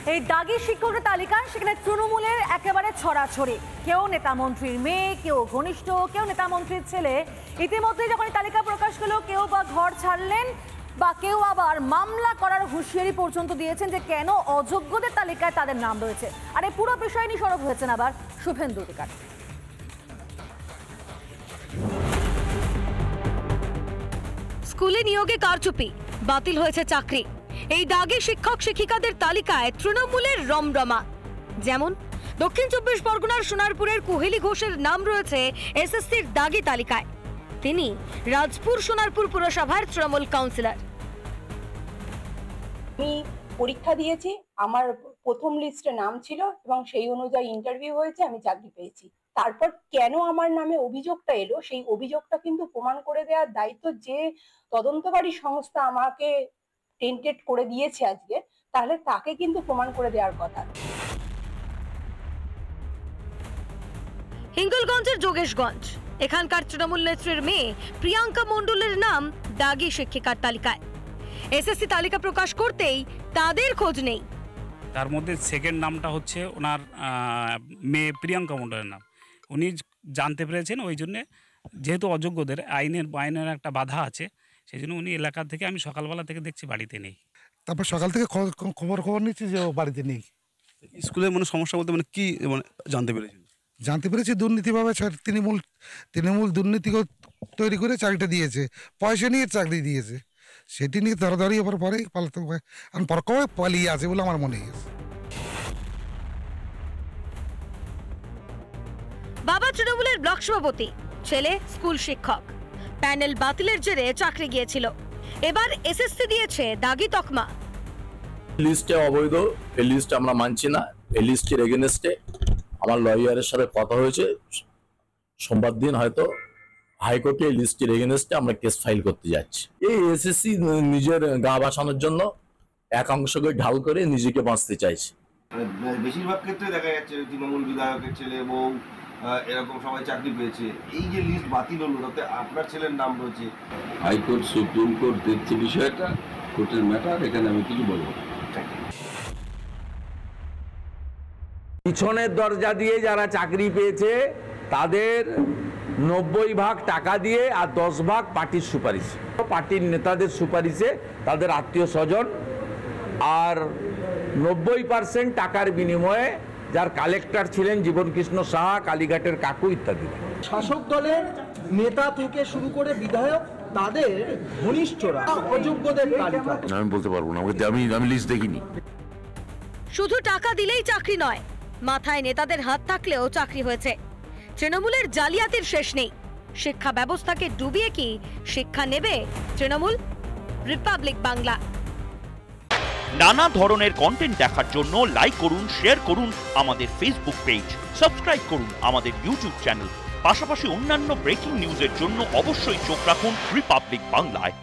এই দাগি শিক্ষকের তালিকা সেখানে তৃণমূলের একেবারে ছড়াছড়ি, কেউ নেতা মন্ত্রীর মেয়ে, কেউ ঘনিষ্ঠ, কেউ নেতা মন্ত্রীর ছেলে। ইতিমধ্যে যখন তালিকা প্রকাশ হলো কেউ বা ঘর ছাড়লেন বা কেউ আবার মামলা করার হুঁশিয়ারি পর্যন্ত দিয়েছেন যে কেন অযোগ্যদের তালিকায় তাদের নাম রয়েছে। আর এই পুরো বিষয় নিয়ে সরব হয়েছেন আবার শুভেন্দু অধিকারী। স্কুলে নিয়োগে কারচুপি, বাতিল হয়েছে চাকরি। এই দাগি শিক্ষক শিক্ষিকাদের তালিকায় তৃণমূলের রমরমা। যেমন দক্ষিণ 24 পরগনার সোনারপুরের কুহেলি ঘোষের নাম রয়েছে এসএসসির দাগি তালিকায়। তিনি রাজপুর সোনারপুর পুরসভার তৃণমূল কাউন্সিলর। আমি পরীক্ষা দিয়েছি, আমার প্রথম লিস্টে নাম ছিল এবং সেই অনুযায়ী ইন্টারভিউ হয়েছে, আমি চাকরি পেয়েছি। তারপর কেন আমার নামে অভিযোগটা এলো, সেই অভিযোগটা কিন্তু প্রমাণ করে দেওয়ার দায়িত্ব যে তদন্তকারী সংস্থা আমাকে টেন্টেড করে দিয়েছে আজকে, তাহলে তাকে কিন্তু প্রমাণ করে দেওয়ার কথা। হিঙ্গলগঞ্জের যোগেশগঞ্জ, এখানকার তৃণমূল নেত্রীর মেয়ে প্রিয়াঙ্কা মণ্ডলের নাম দাগি শিক্ষিকার তালিকায়। এসএসসি তালিকা প্রকাশ করতেই তাদের খোঁজ নেই। তার মধ্যে সেকেন্ড নামটা হচ্ছে ওনার মেয়ে প্রিয়াঙ্কা মণ্ডলের নাম। উনি জানতে পেরেছেন, ওই জন্যে যেহেতু অযোগ্যদের আইনের একটা বাধা আছে, সেই জন্য উনি এলাকা থেকে, আমি সকালবেলা থেকে দেখছি বাড়িতে নেই। তারপর সকাল থেকে খবর নিচ্ছি যে ও বাড়িতে নেই। স্কুলের সমস্যা বলতে কি জানতে পেরেছেন? জানতে পেরেছি দুর্নীতিভাবে তৃণমূল দুর্নীতি তৈরি করে চাকরিটা দিয়েছে, পয়সা নিয়ে চাকরি দিয়েছে। সেটি নিয়ে ধরাধরি আবার পরে পালাতে হয়, আর পরকমে পালিয়ে আছে বলে আমার মনে হয়েছে। বাবা তৃণমূলের ব্লক সভাপতি, ছেলে স্কুল শিক্ষক। প্যানেল বাতিলের জেরে চাকরি গিয়েছিল, এবার এসএসসি দিয়েছে দাগি তকমা। লিস্টে অবৈধ, এই লিস্ট আমরা মানছি না। এই লিস্টের এগেনস্টে আমার লয়ারের সাথে কথা হয়েছে, সোমবার দিন হয়তো হাইকোর্টে এই লিস্টের এগেনস্টে আমরা কেস ফাইল করতে যাচ্ছি। এই এসএসসি নিজের গা বাঁচানোর জন্য একাংশকে ঢাল করে নিজেকে বাঁচতে চাইছে। বেশিরভাগ ক্ষেত্রে দেখা যাচ্ছে তৃণমূল বিধায়কের ছেলে বউ এরকম সবাই চাকরি পেয়েছে। এই যে লিস্ট বাতিল হলো, তাতে আপনার ছেলের নাম রয়েছে। হাইকোর্ট সুপ্রিম কোর্ট দেখছে বিষয়টা, কোর্টের ম্যাটার, এখানে আমি কিছু বলবো না। পিছনের দরজা দিয়ে যারা চাকরি পেয়েছে তাদের 90% টাকা দিয়ে আর 10% পার্টির সুপারিশ, পার্টির নেতাদের সুপারিশে, তাদের আত্মীয় স্বজন, আর 90% টাকার বিনিময়ে যার কালেক্টর ছিলেন জীবনকৃষ্ণ সাহা, কালীঘাটের কাকু ইত্যাদি। শাসক দলের নেতা থেকে শুরু করে বিধায়ক, তাদের ঘনিষ্ঠরা অযোগ্যদের তালিকা। আমি বলতে পারবো না, আমি লিস্ট দেখিনি। শুধু টাকা দিলেই চাকরি নয়, মাথায় নেতাদের হাত থাকলেও চাকরি হয়েছে। তৃণমূলের জালিয়াতির শেষ নেই। শিক্ষা ব্যবস্থাকে ডুবিয়ে কি শিক্ষা নেবে তৃণমূল? রিপাবলিক বাংলা। নানা ধরনের কন্টেন্ট দেখার জন্য লাইক করুন, শেয়ার করুন আমাদের ফেসবুক পেজ, সাবস্ক্রাইব করুন আমাদের ইউটিউব চ্যানেল। পাশাপাশি অন্যান্য ব্রেকিং নিউজের জন্য অবশ্যই চোখ রাখুন রিপাবলিক বাংলায়।